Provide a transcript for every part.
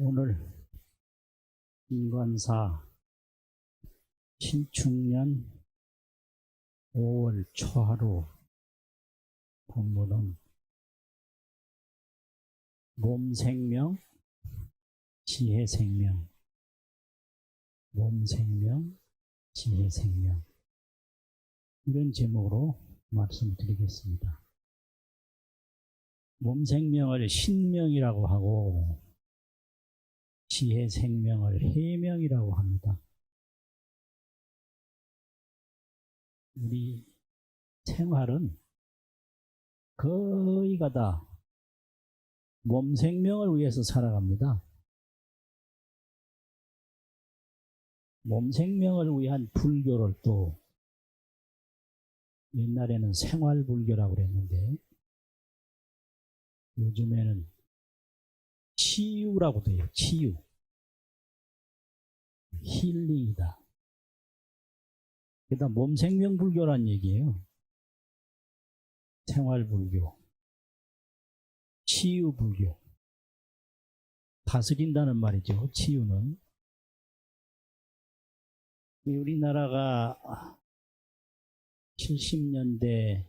오늘 인관사 신축년 5월 초하루 본문은 몸생명, 지혜생명, 몸생명, 지혜생명, 이런 제목으로 말씀드리겠습니다. 몸생명을 신명이라고 하고 지혜생명을 해명이라고 합니다. 우리 생활은 거의가 다 몸생명을 위해서 살아갑니다. 몸생명을 위한 불교를 또 옛날에는 생활불교라고 그랬는데 요즘에는 치유라고 돼요. 치유. 힐링이다. 그다음 몸생명불교란 얘기예요. 생활불교, 치유불교. 다스린다는 말이죠. 치유는. 우리나라가 70년대에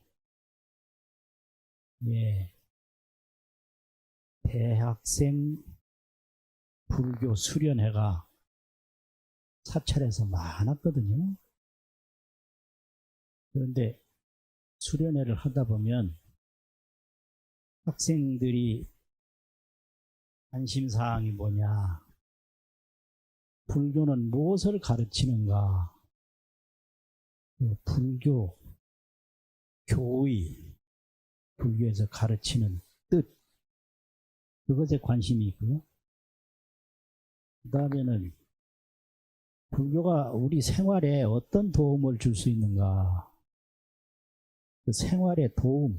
대학생 불교 수련회가 사찰에서 많았거든요. 그런데 수련회를 하다 보면 학생들이 관심사항이 뭐냐, 불교는 무엇을 가르치는가, 불교, 교의, 불교에서 가르치는 뜻, 그것에 관심이 있고요. 그 다음에는 불교가 우리 생활에 어떤 도움을 줄 수 있는가, 그 생활의 도움,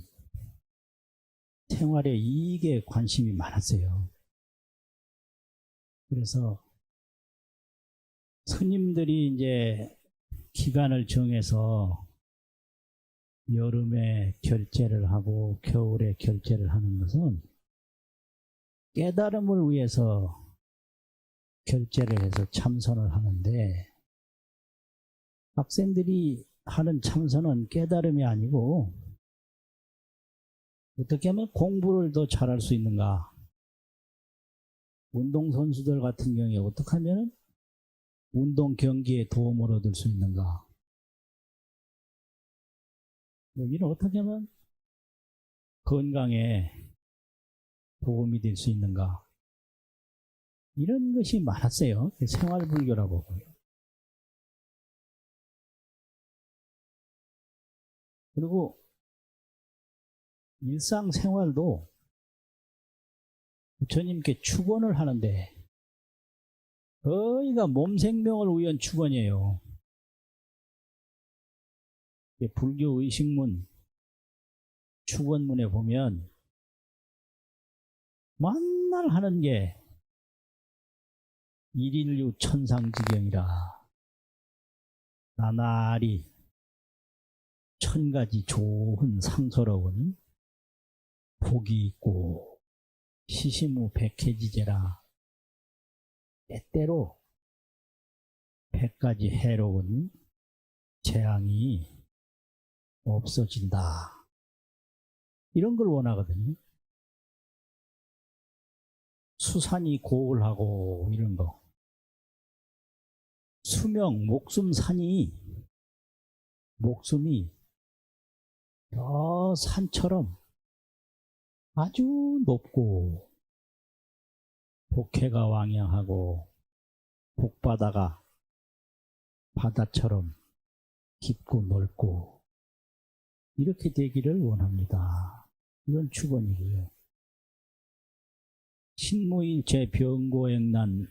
생활의 이익에 관심이 많았어요. 그래서 스님들이 이제 기간을 정해서 여름에 결제를 하고 겨울에 결제를 하는 것은 깨달음을 위해서 결제를 해서 참선을 하는데, 학생들이 하는 참선은 깨달음이 아니고 어떻게 하면 공부를 더 잘할 수 있는가, 운동선수들 같은 경우에 어떻게 하면 운동 경기에 도움을 얻을 수 있는가, 여기는 어떻게 하면 건강에 도움이 될 수 있는가, 이런 것이 많았어요. 생활불교라고 보고요. 그리고 일상생활도 부처님께 축원을 하는데 거의가 몸생명을 위한 축원이에요. 불교 의식문 축원문에 보면 만날 하는 게 일인류 천상지경이라, 나날이 천가지 좋은 상서로운 복이 있고 시시무 백해지제라, 때때로 100가지 해로운 재앙이 없어진다, 이런 걸 원하거든요. 수산이 고울하고 이런 거, 수명, 목숨산이, 목숨이 저 산처럼 아주 높고 복해가 왕양하고 복바다가 바다처럼 깊고 넓고 이렇게 되기를 원합니다. 이건 축원이고요. 신무일체 병고액난하게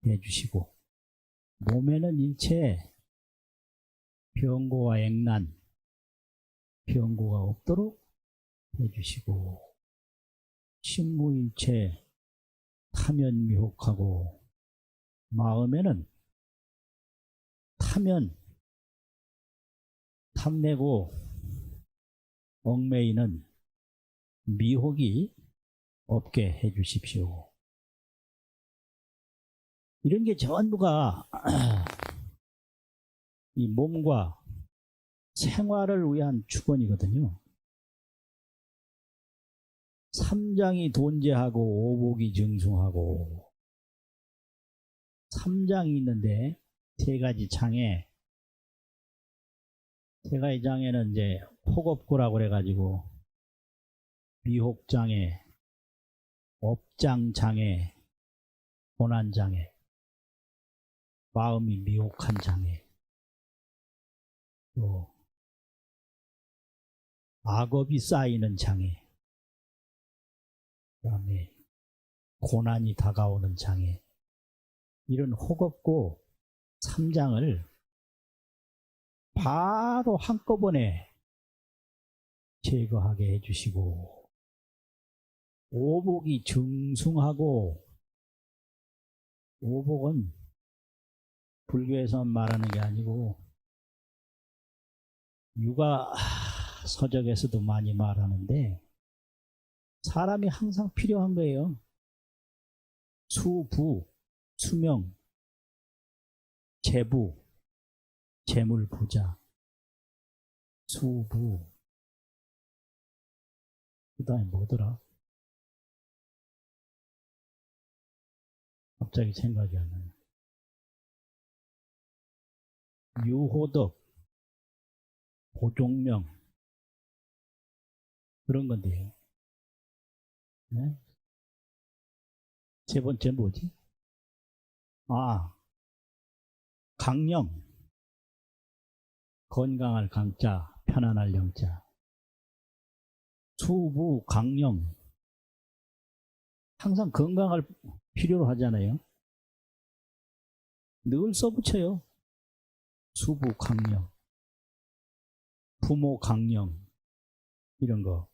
해주시고, 몸에는 일체 병고와 액난, 병고가 없도록 해주시고, 신무일체 탐연미혹하고, 마음에는 탐내고 얽매이는 미혹이 없게 해주십시오. 이런 게 전부가 이 몸과 생활을 위한 축원이거든요. 삼장이 돈재하고 오복이 증숭하고, 삼장이 있는데 세 가지 장에, 세 가지 장에는 이제 혹업고라고 그래가지고 미혹장애, 업장장애, 고난장애, 마음이 미혹한 장애, 또 악업이 쌓이는 장애, 그 다음에 고난이 다가오는 장애, 이런 혹업고 3장을 바로 한꺼번에 제거하게 해주시고, 오복이 증숭하고, 오복은 불교에서 말하는 게 아니고 육아 서적에서도 많이 말하는데, 사람이 항상 필요한 거예요. 수부, 수명, 재부, 재물, 부자, 수부, 그 다음에 뭐더라? 갑자기 생각이 안 나요. 유호덕, 보종명, 그런 건데요. 네? 세 번째 뭐지? 아, 강령, 건강할 강자, 편안할 영자. 수부, 강령, 항상 건강을 필요로 하잖아요. 늘 써붙여요. 수부, 강령, 부모, 강령, 이런 거.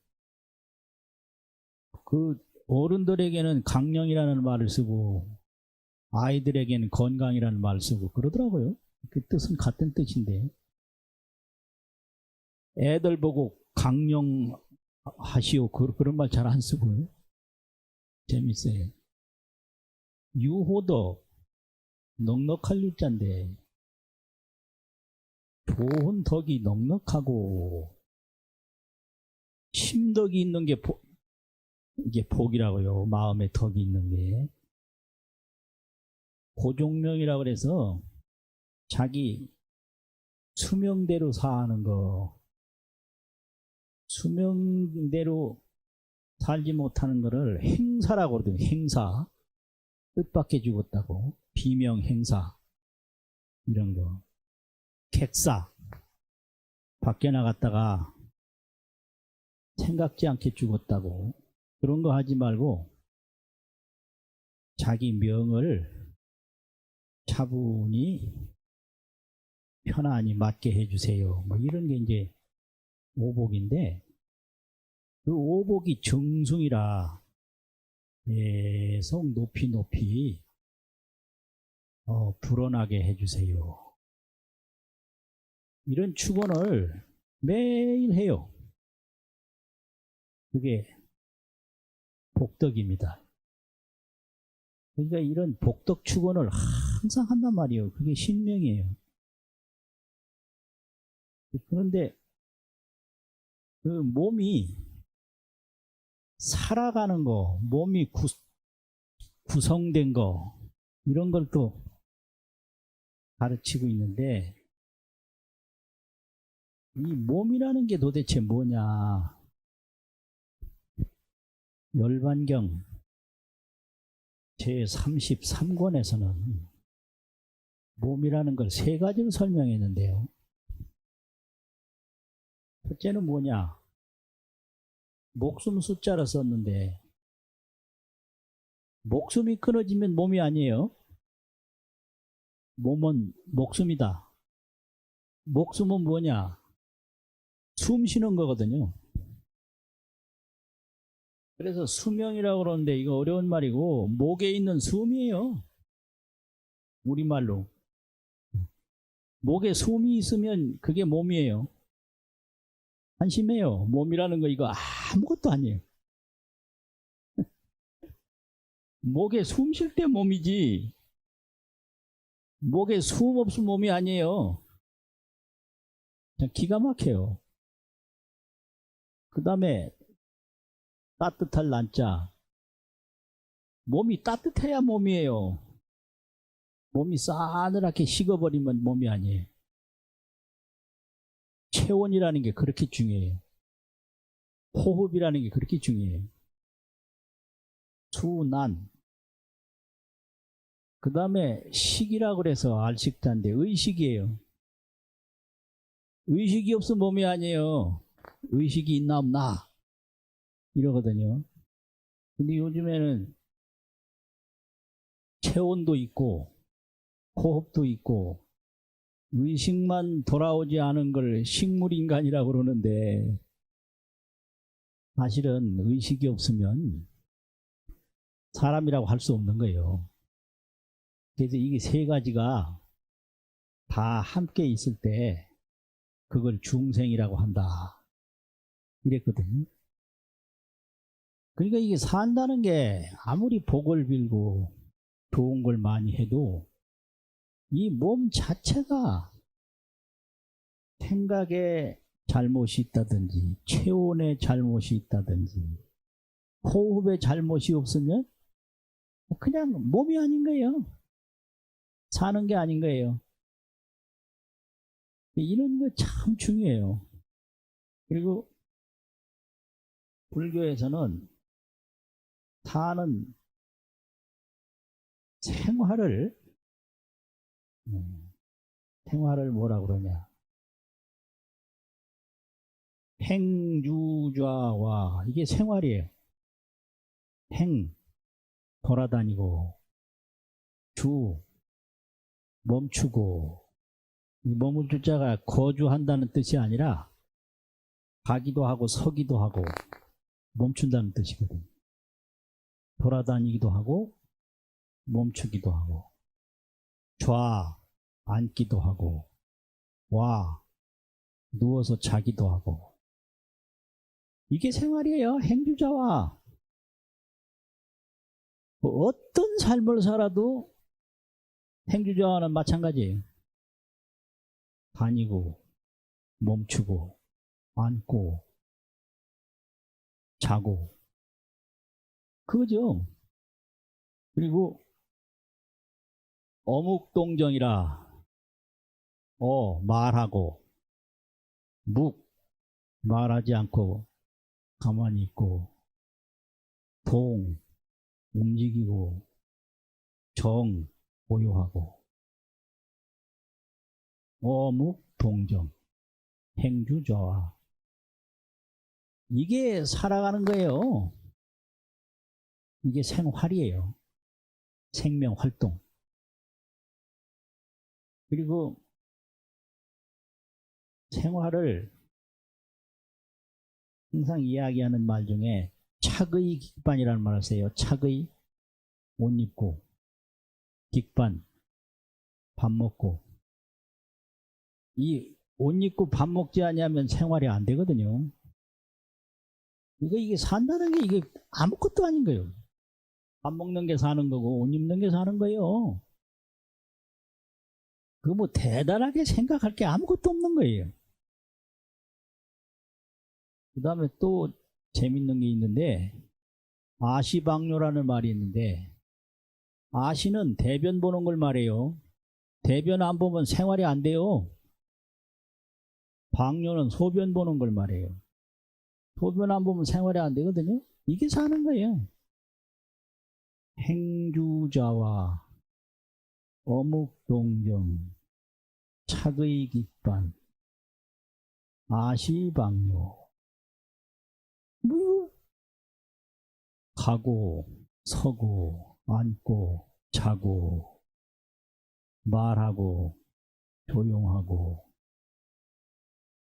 그 어른들에게는 강령이라는 말을 쓰고 아이들에게는 건강이라는 말을 쓰고 그러더라고요. 그 뜻은 같은 뜻인데, 애들 보고 강령하시오 그런 말 잘 안 쓰고요. 재밌어요. 유호도 넉넉할 유자인데, 좋은 덕이 넉넉하고 심덕이 있는 게 이게 복이라고요. 마음에 덕이 있는 게. 고종명이라고 그래서 자기 수명대로 사는 거, 수명대로 살지 못하는 거를 행사라고 그러거든요. 행사. 뜻밖의 죽었다고. 비명 행사, 이런 거. 객사, 밖에 나갔다가 생각지 않게 죽었다고. 그런 거 하지 말고 자기 명을 차분히 편안히 맞게 해주세요. 뭐 이런 게 이제 오복인데, 그 오복이 정숭이라 계속 높이 불어나게 해주세요. 이런 축원을 매일 해요. 그게 복덕입니다. 그러니까 이런 복덕 축원을 항상 한단 말이에요. 그게 신명이에요. 그런데 그 몸이 살아가는 거, 몸이 구성된 거, 이런 걸 또 가르치고 있는데, 이 몸이라는 게 도대체 뭐냐? 열반경 제33권에서는 몸이라는 걸 세 가지로 설명했는데요. 첫째는 뭐냐? 목숨 숫자로 썼는데, 목숨이 끊어지면 몸이 아니에요. 몸은 목숨이다. 목숨은 뭐냐? 숨 쉬는 거거든요. 그래서 수명이라고 그러는데 이거 어려운 말이고, 목에 있는 숨이에요. 우리말로. 목에 숨이 있으면 그게 몸이에요. 한심해요. 몸이라는 거 이거 아무것도 아니에요. 목에 숨 쉴 때 몸이지, 목에 수음 없은 몸이 아니에요. 그냥 기가 막혀요. 그 다음에 따뜻할 난자. 몸이 따뜻해야 몸이에요. 몸이 싸늘하게 식어버리면 몸이 아니에요. 체온이라는 게 그렇게 중요해요. 호흡이라는 게 그렇게 중요해요. 수난. 그 다음에 식이라고 그래서 알식자인데 의식이에요. 의식이 없으면 몸이 아니에요. 의식이 있나 없나 이러거든요. 근데 요즘에는 체온도 있고 호흡도 있고 의식만 돌아오지 않은 걸 식물인간이라고 그러는데 사실은 의식이 없으면 사람이라고 할 수 없는 거예요. 그래서 이게 세 가지가 다 함께 있을 때 그걸 중생이라고 한다 이랬거든요. 그러니까 이게 산다는 게 아무리 복을 빌고 좋은 걸 많이 해도 이 몸 자체가 생각에 잘못이 있다든지 체온에 잘못이 있다든지 호흡에 잘못이 없으면 그냥 몸이 아닌 거예요. 사는 게 아닌 거예요. 이런 거 참 중요해요. 그리고 불교에서는 사는 생활을 뭐라 그러냐. 행주좌와 이게 생활이에요. 행, 돌아다니고, 주, 멈추고, 이 머물 주자가 거주한다는 뜻이 아니라 가기도 하고 서기도 하고 멈춘다는 뜻이거든요. 돌아다니기도 하고 멈추기도 하고 좌, 앉기도 하고 와, 누워서 자기도 하고 이게 생활이에요. 행주자와 어떤 삶을 살아도 행주자와는 마찬가지예요. 다니고 멈추고 앉고 자고 그거죠. 그리고 어묵동정이라 말하고 묵 말하지 않고 가만히 있고 동 움직이고 정 보유하고 어묵동정 행주좌와 이게 살아가는 거예요. 이게 생활이에요. 생명활동. 그리고 생활을 항상 이야기하는 말 중에 착의 깃반이라는 말을 써요. 착의, 옷 입고, 깃반, 밥 먹고. 이 옷 입고 밥 먹지 않으면 생활이 안 되거든요. 이게 산다는 게 이게 아무것도 아닌 거예요. 밥 먹는 게 사는 거고 옷 입는 게 사는 거예요. 그거 뭐 대단하게 생각할 게 아무것도 없는 거예요. 그 다음에 또 재밌는 게 있는데 아시방뇨라는 말이 있는데 아시는 대변 보는 걸 말해요. 대변 안 보면 생활이 안 돼요. 방뇨는 소변 보는 걸 말해요. 소변 안 보면 생활이 안 되거든요. 이게 사는 거예요. 행주자와 어묵동정 착의 깃반 아시방뇨 뭐 가고 서고 앉고 자고 말하고 조용하고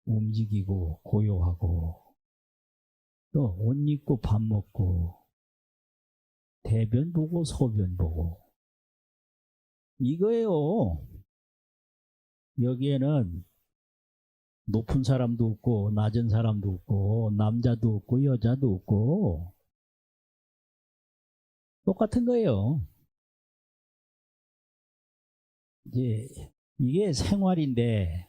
움직이고 고요하고 또 옷 입고 밥 먹고 대변 보고 소변 보고 이거예요. 여기에는 높은 사람도 없고 낮은 사람도 없고 남자도 없고 여자도 없고 똑같은 거예요. 이제 이게 생활인데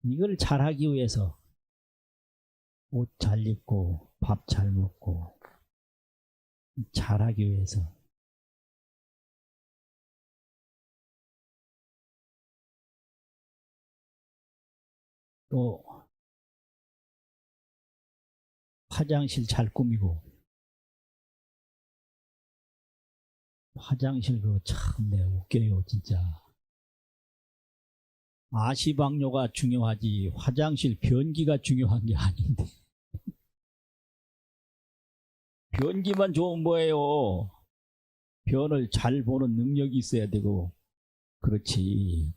이걸 잘하기 위해서 옷 잘 입고 밥 잘 먹고 잘하기 위해서 또 화장실 잘 꾸미고 화장실 그거 참 내가 웃겨요 진짜. 아시방뇨가 중요하지 화장실 변기가 중요한 게 아닌데 변기만 좋은 뭐예요. 변을 잘 보는 능력이 있어야 되고 그렇지.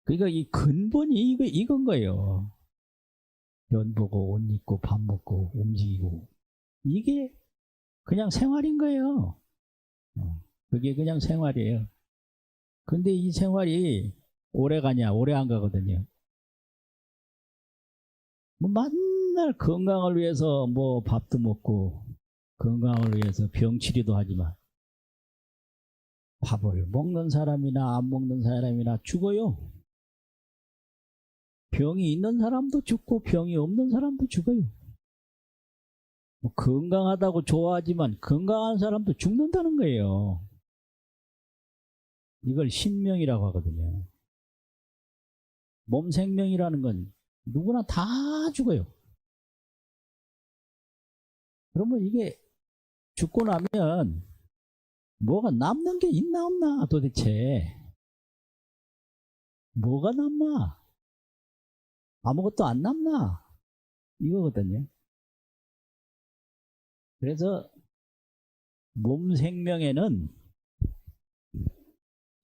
그러니까 이 근본이 이건 거예요. 변 보고 옷 입고 밥 먹고 움직이고 이게 그냥 생활인 거예요. 그게 그냥 생활이에요. 근데 이 생활이 오래 가냐? 오래 안 가거든요. 뭐 맨날 건강을 위해서 뭐 밥도 먹고 건강을 위해서 병치료도 하지만 밥을 먹는 사람이나 안 먹는 사람이나 죽어요. 병이 있는 사람도 죽고 병이 없는 사람도 죽어요. 뭐 건강하다고 좋아하지만 건강한 사람도 죽는다는 거예요. 이걸 신명이라고 하거든요. 몸 생명이라는 건 누구나 다 죽어요. 그러면 이게 죽고 나면 뭐가 남는 게 있나 없나 도대체. 뭐가 남나? 아무것도 안 남나? 이거거든요. 그래서 몸 생명에는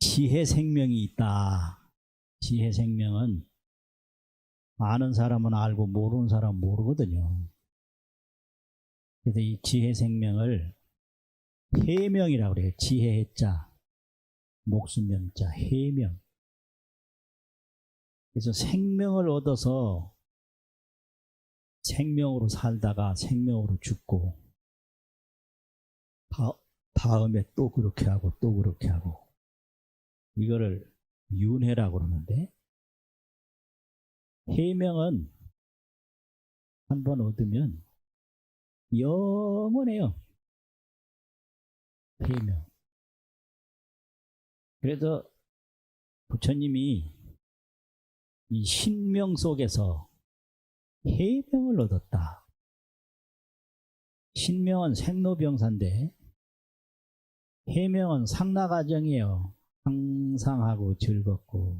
지혜 생명이 있다. 지혜 생명은 아는 사람은 알고 모르는 사람은 모르거든요. 그래서 이 지혜 생명을 해명이라고 그래요. 지혜 해자, 목숨 명자, 해명. 그래서 생명을 얻어서 생명으로 살다가 생명으로 죽고 다음에 또 그렇게 하고 또 그렇게 하고 이거를 윤회라고 그러는데 해명은 한번 얻으면 영원해요. 해명. 그래서 부처님이 이 신명 속에서 해명을 얻었다. 신명은 생로병사인데 해명은 상나가정이에요. 항상하고 즐겁고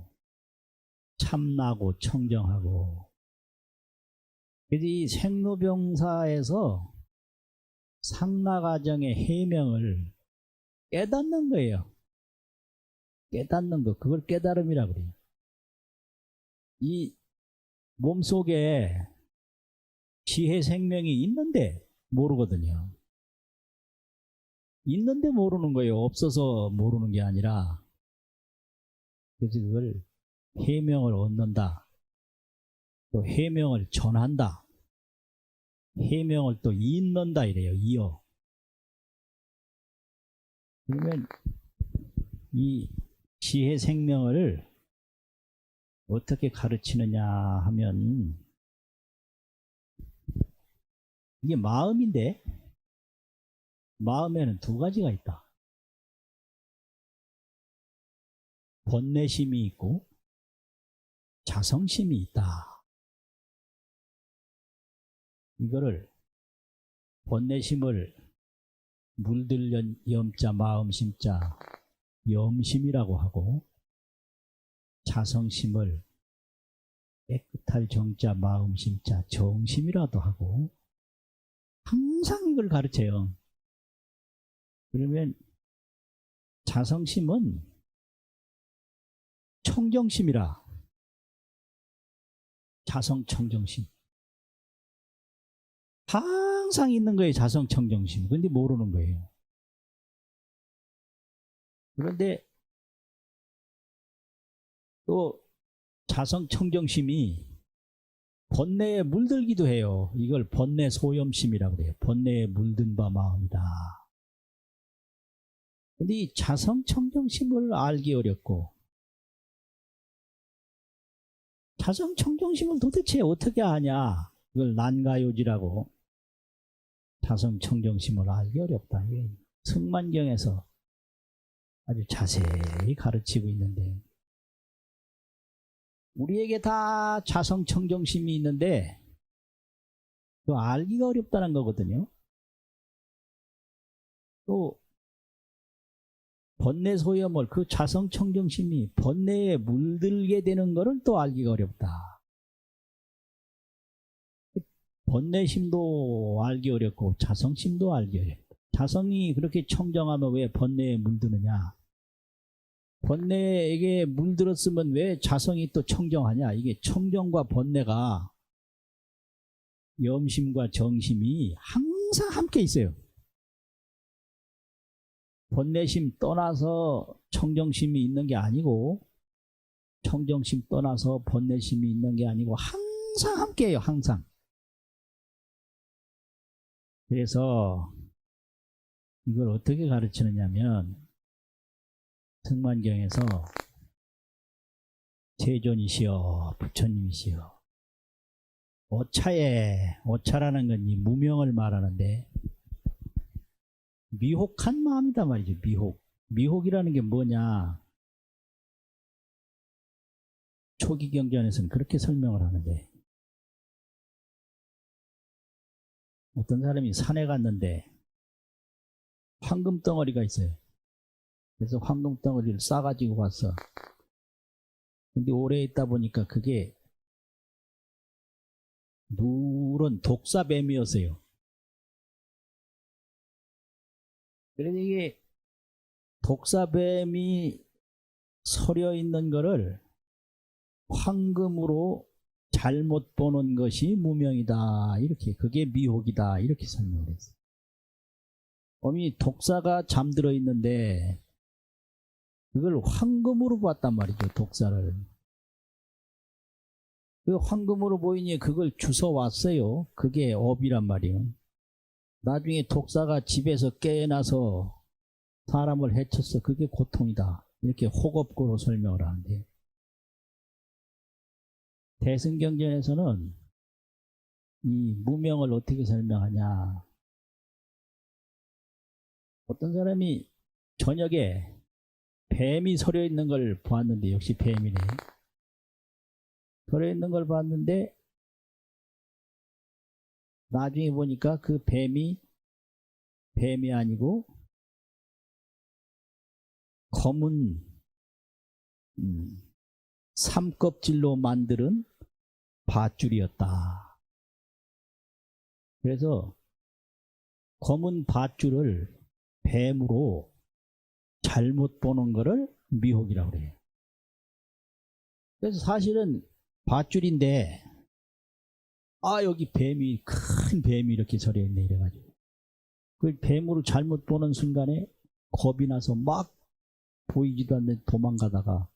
참나고 청정하고. 그래서 이 생로병사에서 상나가정의 해명을 깨닫는 거예요. 깨닫는 거, 그걸 깨달음이라고 그래요. 이 몸속에 지혜 생명이 있는데 모르거든요. 있는데 모르는 거예요. 없어서 모르는 게 아니라. 그래서 그걸 해명을 얻는다. 또 해명을 전한다. 해명을 또 잇는다 이래요. 이어. 그러면 이 지혜 생명을 어떻게 가르치느냐 하면 이게 마음인데 마음에는 두 가지가 있다. 번뇌심이 있고 자성심이 있다. 이거를 번뇌심을 물들연 염자 마음심자 염심이라고 하고 자성심을 깨끗할 정자 마음심자 정심이라도 하고 항상 이걸 가르쳐요. 그러면 자성심은 청정심이라. 자성청정심. 항상 있는 거예요. 자성청정심. 근데 모르는 거예요. 그런데 또 자성청정심이 번뇌에 물들기도 해요. 이걸 번뇌 소염심이라고 그래요. 번뇌에 물든 바 마음이다. 근데 이 자성청정심을 알기 어렵고, 자성청정심을 도대체 어떻게 아냐? 이걸 난가요지라고. 자성청정심을 알기 어렵다. 이게 승만경에서 아주 자세히 가르치고 있는데, 우리에게 다 자성청정심이 있는데 그 알기가 어렵다는 거거든요. 또 번뇌소염을, 그 자성청정심이 번뇌에 물들게 되는 것을 또 알기가 어렵다. 번뇌심도 알기 어렵고 자성심도 알기 어렵다. 자성이 그렇게 청정하면 왜 번뇌에 물드느냐? 번뇌에게 물들었으면 왜 자성이 또 청정하냐? 이게 청정과 번뇌가, 염심과 정심이 항상 함께 있어요. 번뇌심 떠나서 청정심이 있는 게 아니고, 청정심 떠나서 번뇌심이 있는 게 아니고 항상 함께해요. 항상. 그래서 이걸 어떻게 가르치느냐면, 승만경에서 제존이시여 부처님이시여, 오차라는 건 이 무명을 말하는데, 미혹한 마음이다 말이죠. 미혹이라는 게 뭐냐? 초기 경전에서는 그렇게 설명을 하는데, 어떤 사람이 산에 갔는데 황금 덩어리가 있어요. 그래서 황금 덩어리를 싸가지고 갔어. 근데 오래 있다 보니까 그게 누런 독사뱀이었어요. 그래서 이게 독사뱀이 서려 있는 거를 황금으로 잘못 보는 것이 무명이다. 이렇게, 그게 미혹이다. 이렇게 설명을 했어요. 어미 독사가 잠들어 있는데 그걸 황금으로 봤단 말이죠. 독사를. 그 황금으로 보이니 그걸 주워 왔어요. 그게 업이란 말이에요. 나중에 독사가 집에서 깨어나서 사람을 해쳤어. 그게 고통이다. 이렇게 혹업고로 설명을 하는데, 대승경전에서는 이 무명을 어떻게 설명하냐? 어떤 사람이 저녁에 뱀이 서려 있는 걸 보았는데, 역시 뱀이네. 서려 있는 걸 봤는데 나중에 보니까 그 뱀이 아니고 검은 삼껍질로 만드는 밧줄이었다. 그래서 검은 밧줄을 뱀으로 잘못 보는 거를 미혹이라고 그래요. 그래서 사실은 밧줄인데, 여기 큰 뱀이 이렇게 서려 있네 이래가지고 그 뱀으로 잘못 보는 순간에 겁이 나서 막 보이지도 않는 도망가다가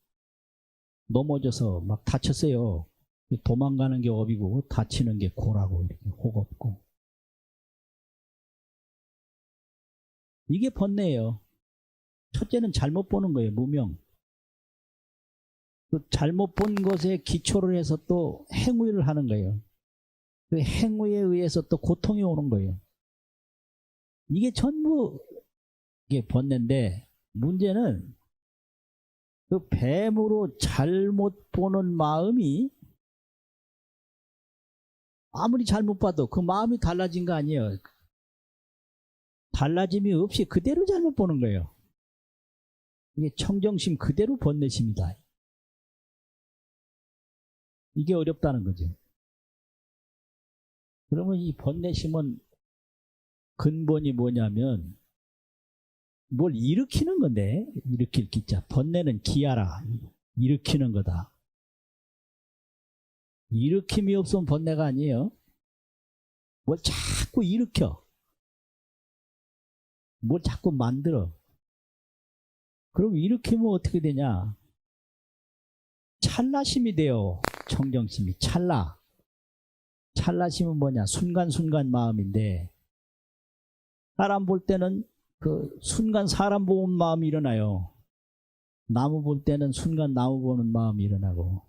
넘어져서 막 다쳤어요. 도망가는 게 업이고 다치는 게 고라고, 이렇게 혹없고. 이게 번뇌예요. 첫째는 잘못 보는 거예요. 무명. 그 잘못 본 것에 기초를 해서 또 행위를 하는 거예요. 그 행위에 의해서 또 고통이 오는 거예요. 이게 전부 이게 번뇌인데, 문제는 그 뱀으로 잘못 보는 마음이 아무리 잘못 봐도 그 마음이 달라진 거 아니에요. 달라짐이 없이 그대로 잘못 보는 거예요. 이게 청정심 그대로 번뇌심이다. 이게 어렵다는 거죠. 그러면 이 번뇌심은 근본이 뭐냐면 뭘 일으키는 건데, 일으킬 기자. 번뇌는 기하라. 일으키는 거다. 일으킴이 없으면 번뇌가 아니에요. 뭘 자꾸 일으켜. 뭘 자꾸 만들어. 그럼 일으키면 어떻게 되냐? 찰나심이 돼요. 청정심이. 찰나심은 뭐냐? 순간순간 마음인데, 사람 볼 때는 그 순간 사람 보는 마음이 일어나요. 나무 볼 때는 순간 나무 보는 마음이 일어나고,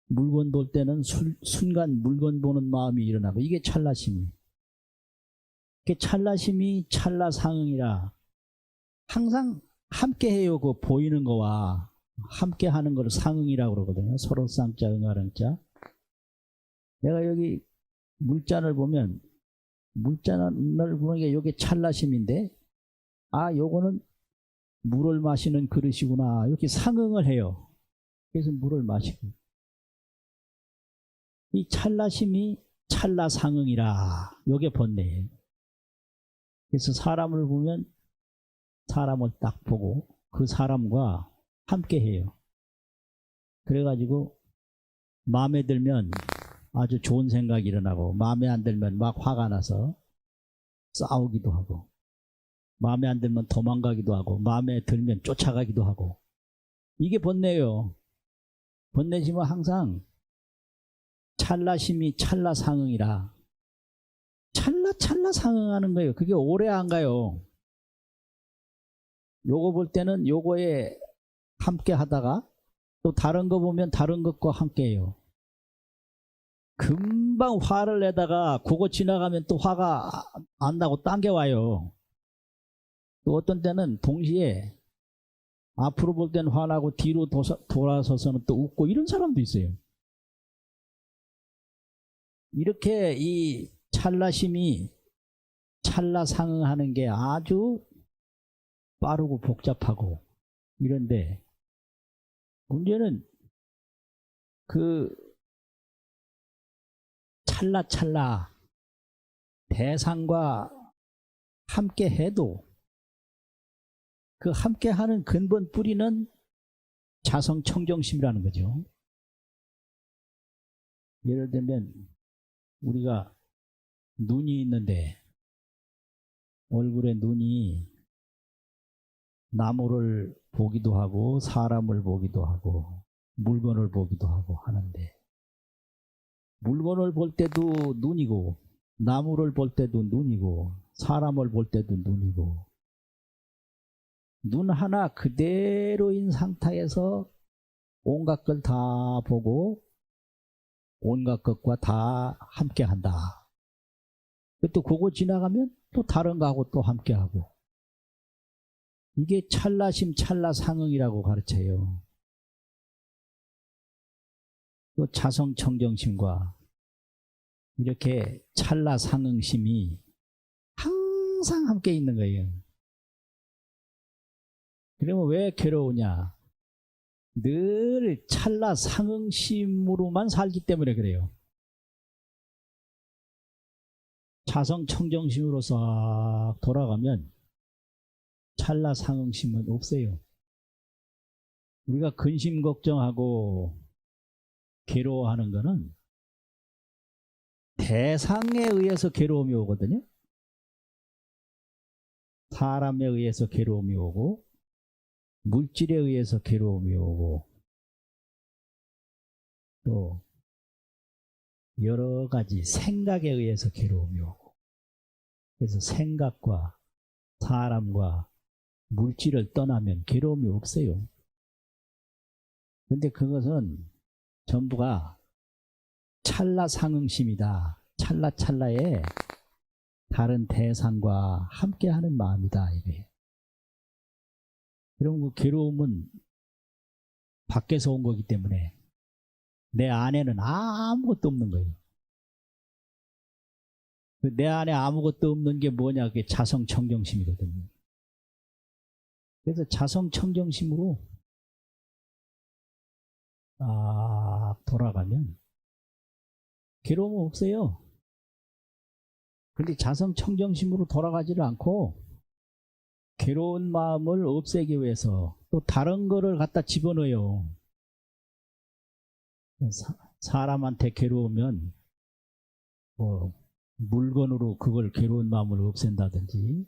물건 볼 때는 순간 물건 보는 마음이 일어나고, 이게 찰나심이. 이게 찰나심이 찰나상응이라 항상 함께 해요. 그 보이는 거와 함께 하는 걸 상응이라고 그러거든요. 서로 쌍자 응하는 자. 내가 여기 물잔을 보면, 물잔을 보니까 이게 찰나심인데, 아, 요거는 물을 마시는 그릇이구나. 이렇게 상응을 해요. 그래서 물을 마시고. 이 찰나심이 찰나상응이라. 요게 번뇌예요. 그래서 사람을 보면 사람을 딱 보고 그 사람과 함께 해요. 그래가지고 마음에 들면 아주 좋은 생각이 일어나고, 마음에 안 들면 막 화가 나서 싸우기도 하고, 마음에 안 들면 도망가기도 하고, 마음에 들면 쫓아가기도 하고. 이게 번뇌예요. 번뇌심은 항상 찰나심이 찰나상응이라 찰나 상응하는 거예요. 그게 오래 안 가요. 요거 볼 때는 요거에 함께 하다가 또 다른 거 보면 다른 것과 함께 해요. 금방 화를 내다가 그거 지나가면 또 화가 안 나고 딴 게 와요. 또 어떤 때는 동시에 앞으로 볼 때는 화나고 뒤로 돌아서서는 또 웃고, 이런 사람도 있어요. 이렇게 이 찰나심이 찰나상응하는 게 아주 빠르고 복잡하고 이런데, 문제는 그 찰나 대상과 함께 해도 그 함께 하는 근본 뿌리는 자성청정심이라는 거죠. 예를 들면 우리가 눈이 있는데 얼굴에 눈이 나무를 보기도 하고 사람을 보기도 하고 물건을 보기도 하고 하는데, 물건을 볼 때도 눈이고 나무를 볼 때도 눈이고 사람을 볼 때도 눈이고, 눈 하나 그대로인 상태에서 온갖 걸 다 보고 온갖 것과 다 함께 한다. 또 그거 지나가면 또 다른 거하고 또 함께 하고, 이게 찰나심 찰나상응이라고 가르쳐요. 또 자성청정심과 이렇게 찰나상응심이 항상 함께 있는 거예요. 그러면 왜 괴로우냐? 늘 찰나상응심으로만 살기 때문에 그래요. 자성청정심으로 싹 돌아가면 찰나상응심은 없어요. 우리가 근심 걱정하고 괴로워하는 거는 대상에 의해서 괴로움이 오거든요. 사람에 의해서 괴로움이 오고, 물질에 의해서 괴로움이 오고, 또 여러 가지 생각에 의해서 괴로움이 오고, 그래서 생각과 사람과 물질을 떠나면 괴로움이 없어요. 근데 그것은 전부가 찰나상응심이다. 찰나에 다른 대상과 함께하는 마음이다, 이거예요. 그럼 그 괴로움은 밖에서 온 거기 때문에 내 안에는 아무것도 없는 거예요. 내 안에 아무것도 없는 게 뭐냐? 그게 자성청정심이거든요. 그래서 자성청정심으로 돌아가면 괴로움은 없어요. 근데 자성청정심으로 돌아가지를 않고 괴로운 마음을 없애기 위해서 또 다른 거를 갖다 집어넣어요. 사람한테 괴로우면 뭐 물건으로 그걸 괴로운 마음을 없앤다든지,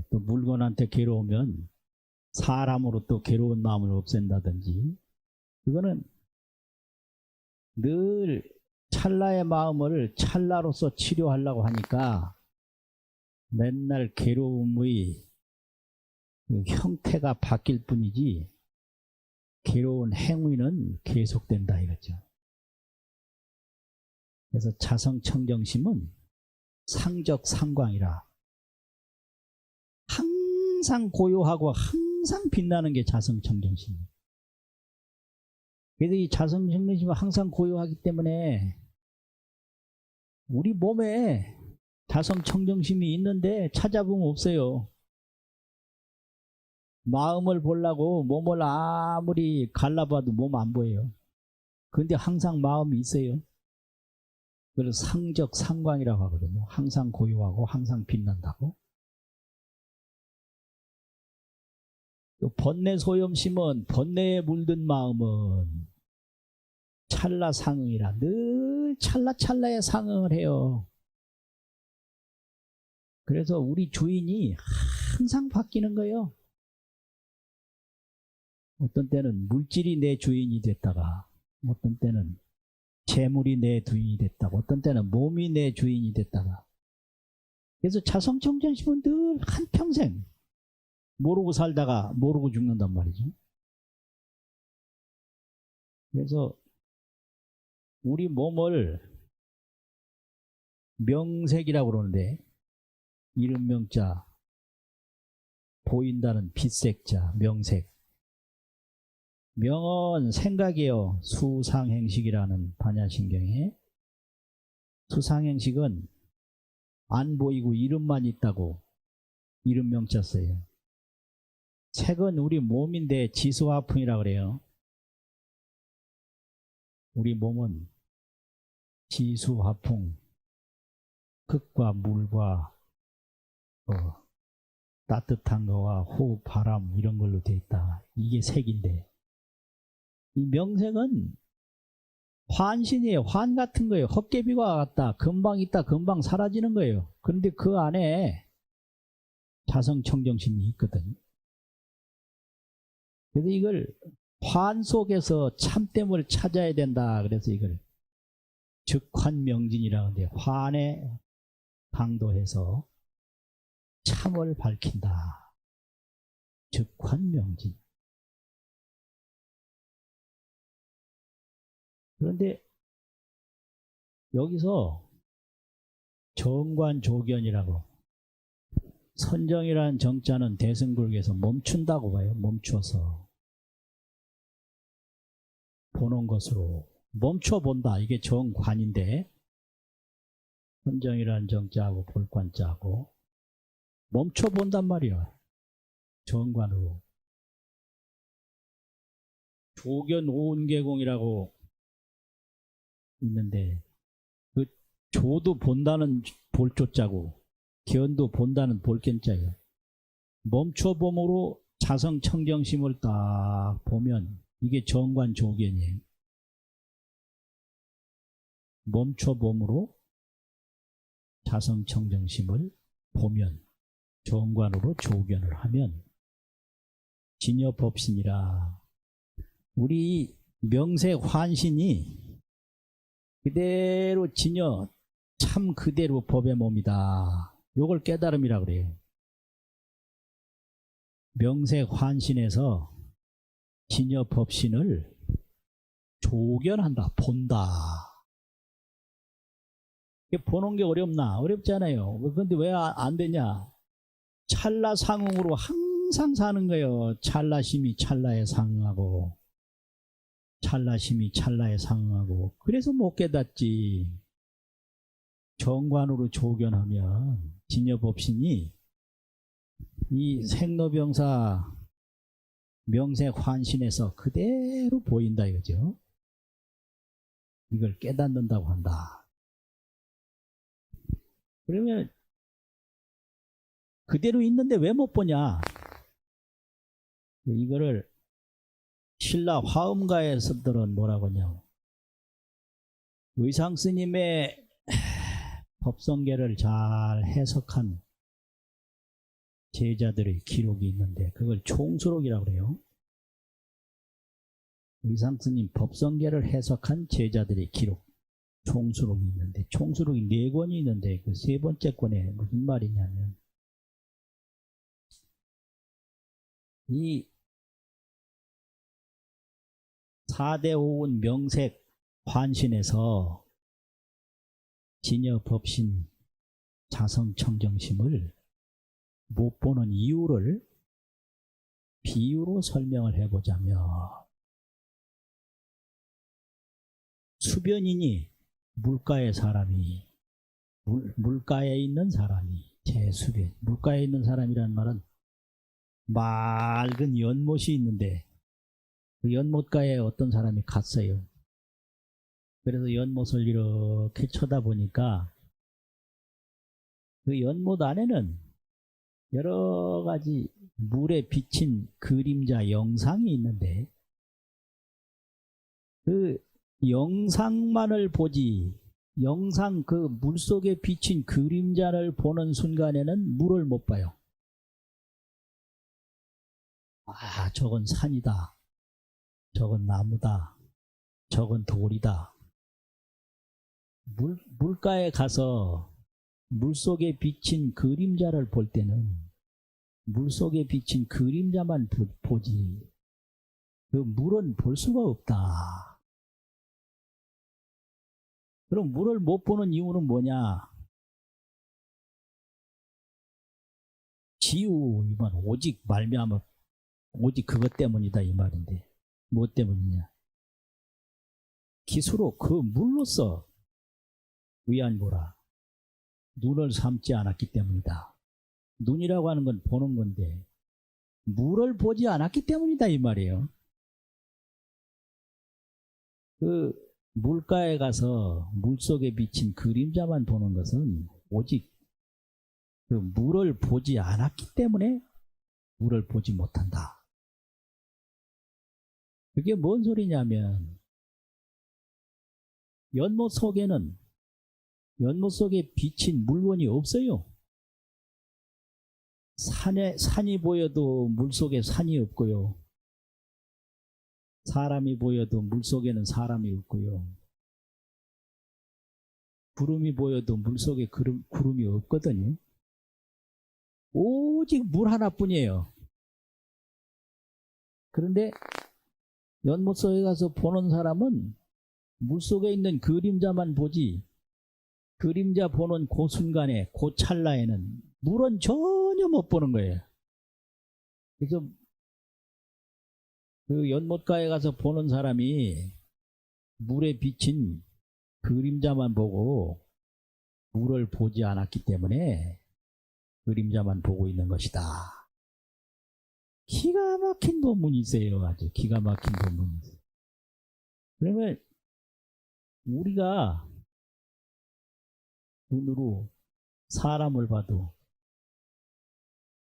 또 물건한테 괴로우면 사람으로 또 괴로운 마음을 없앤다든지, 그거는 늘 찰나의 마음을 찰나로서 치료하려고 하니까 맨날 괴로움의 그 형태가 바뀔 뿐이지 괴로운 행위는 계속된다 이거죠. 그래서 자성청정심은 상적상광이라 항상 고요하고 항상 빛나는 게 자성청정심이에요. 그래서 이 자성청정심은 항상 고요하기 때문에 우리 몸에 자성청정심이 있는데 찾아보면 없어요. 마음을 보려고 몸을 아무리 갈라봐도 몸 안 보여요. 그런데 항상 마음이 있어요. 그래서 상적상광이라고 하거든요. 항상 고요하고 항상 빛난다고. 또 번뇌소염심은 번뇌에 물든 마음은 찰나상응이라 늘 찰나찰나에 상응을 해요. 그래서 우리 주인이 항상 바뀌는 거예요. 어떤 때는 물질이 내 주인이 됐다가 어떤 때는 재물이 내 주인이 됐다가 어떤 때는 몸이 내 주인이 됐다가 그래서 자성청정심은 늘 한평생 모르고 살다가 모르고 죽는단 말이죠. 그래서 우리 몸을 명색이라고 그러는데 이름 명자 보인다는 빛색자 명색 명은 생각이에요. 수상행식이라는 반야신경에 수상행식은 안 보이고 이름만 있다고 이름 명자 써요. 색은 우리 몸인데 지수화풍이라고 그래요. 우리 몸은 지수화풍 흙과 물과 따뜻한 거와 호흡, 바람 이런 걸로 되어 있다. 이게 색인데 이 명색은 환신이에요. 환 같은 거예요. 헛개비와 같다. 금방 있다 금방 사라지는 거예요. 그런데 그 안에 자성청정심이 있거든. 그래서 이걸 환 속에서 참됨을 찾아야 된다. 그래서 이걸 즉환명진이라고 하는데 환에 강도해서 참을 밝힌다. 즉환명진. 그런데 여기서 정관조견이라고 선정이라는 정자는 대승불교에서 멈춘다고 봐요. 멈춰서 보는 것으로 멈춰본다. 이게 정관인데 선정이라는 정자하고 볼관자하고 멈춰본단 말이야. 정관으로. 조견 오은계공이라고 있는데 그 조도 본다는 볼조자고 견도 본다는 볼견자예요. 멈춰봄으로 자성청정심을 딱 보면 이게 정관조견이에요. 멈춰봄으로 자성청정심을 보면 정관으로 조견을 하면 진여법신이라 우리 명색 환신이 그대로 진여 참 그대로 법의 몸이다. 요걸 깨달음이라 그래요. 명색 환신에서 진여 법신을 조견한다. 본다. 보는 게 어렵나? 어렵잖아요. 그런데 왜 안 되냐? 찰나 상응으로 항상 사는 거예요. 찰나심이 찰나에 상응하고 찰나심이 찰나에 상응하고 그래서 못 깨닫지. 정관으로 조견하면 진여법신이 이 생로병사 명색 환신에서 그대로 보인다 이거죠. 이걸 깨닫는다고 한다. 그러면 그대로 있는데 왜 못 보냐? 이거를 신라 화엄가에서들은 뭐라고 하냐? 의상스님의 법성계를 잘 해석한 제자들의 기록이 있는데 그걸 총수록이라고 그래요. 의상스님 법성계를 해석한 제자들의 기록 총수록이 있는데 총수록이 4권이 있는데 그 3번째 권에 무슨 말이냐면 이 4대 오운 명색 환신에서 진여 법신 자성청정심을 못 보는 이유를 비유로 설명을 해보자면, 수변이니 물가의 사람이, 물가에 있는 사람이, 제수변, 물가에 있는 사람이라는 말은 맑은 연못이 있는데 그 연못가에 어떤 사람이 갔어요. 그래서 연못을 이렇게 쳐다보니까 그 연못 안에는 여러 가지 물에 비친 그림자 영상이 있는데 그 영상만을 보지, 영상 그 물속에 비친 그림자를 보는 순간에는 물을 못 봐요. 아, 저건 산이다, 저건 나무다, 저건 돌이다. 물가에 가서 물속에 비친 그림자를 볼 때는 물속에 비친 그림자만 보지 그 물은 볼 수가 없다. 그럼 물을 못 보는 이유는 뭐냐? 지우, 이만 오직 말미암아, 오직 그것 때문이다 이 말인데, 뭐 때문이냐? 기수로 그 물로서 위안보라, 눈을 삼지 않았기 때문이다. 눈이라고 하는 건 보는 건데 물을 보지 않았기 때문이다 이 말이에요. 그 물가에 가서 물속에 비친 그림자만 보는 것은 오직 그 물을 보지 않았기 때문에 물을 보지 못한다. 그게 뭔 소리냐면, 연못 속에는 연못 속에 비친 물건이 없어요. 산이 보여도 물속에 산이 없고요. 사람이 보여도 물속에는 사람이 없고요. 구름이 보여도 물속에 구름이 없거든요. 오직 물 하나뿐이에요. 그런데 연못 속에 가서 보는 사람은 물속에 있는 그림자만 보지, 그림자 보는 그 순간에, 그 찰나에는 물은 전혀 못 보는 거예요. 그래서 그 연못가에 가서 보는 사람이 물에 비친 그림자만 보고 물을 보지 않았기 때문에 그림자만 보고 있는 것이다. 기가 막힌 본문이세요. 아주 기가 막힌 본문. 그러면 우리가 눈으로 사람을 봐도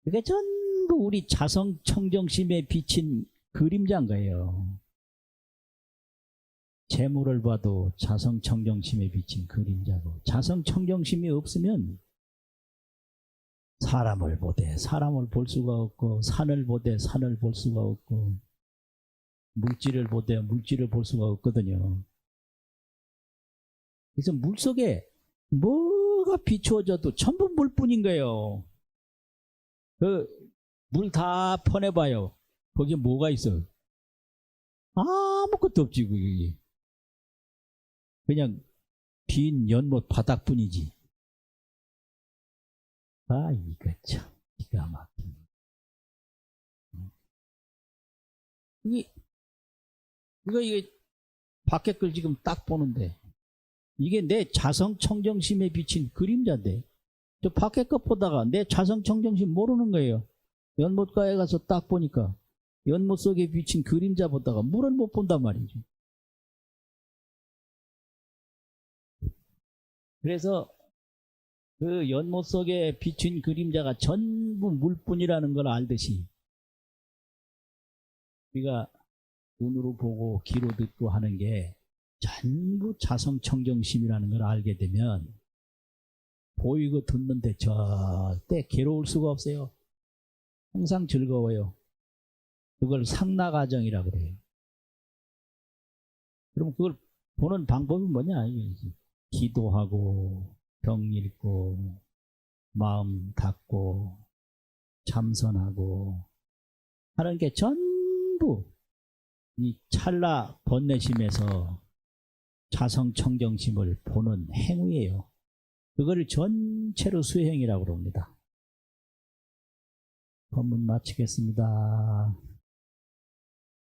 그게 전부 우리 자성 청정심에 비친 그림자인 거예요. 재물을 봐도 자성 청정심에 비친 그림자고, 자성 청정심이 없으면 사람을 보되 사람을 볼 수가 없고, 산을 보되 산을 볼 수가 없고, 물질을 보되 물질을 볼 수가 없거든요. 그래서 물속에 뭐가 비추어져도 전부 물뿐인 거예요. 그 물 다 퍼내봐요. 거기에 뭐가 있어? 아무것도 없지. 그게 그냥 빈 연못 바닥뿐이지. 아, 이거 참 기가 막힌. 이게 밖에 걸 지금 딱 보는데 이게 내 자성 청정심에 비친 그림자인데, 저 밖에 것 보다가 내 자성 청정심 모르는 거예요. 연못가에 가서 딱 보니까 연못 속에 비친 그림자 보다가 물을 못 본단 말이죠. 그래서 그 연못 속에 비친 그림자가 전부 물뿐이라는 걸 알듯이 우리가 눈으로 보고 귀로 듣고 하는 게 전부 자성청정심이라는 걸 알게 되면 보이고 듣는데 절대 괴로울 수가 없어요. 항상 즐거워요. 그걸 상나가정이라고 그래요. 그럼 그걸 보는 방법이 뭐냐? 기도하고 병 읽고, 마음 닫고, 참선하고, 하는 게 전부 이 찰나 번뇌심에서 자성청정심을 보는 행위예요. 그거를 전체로 수행이라고 합니다. 법문 마치겠습니다.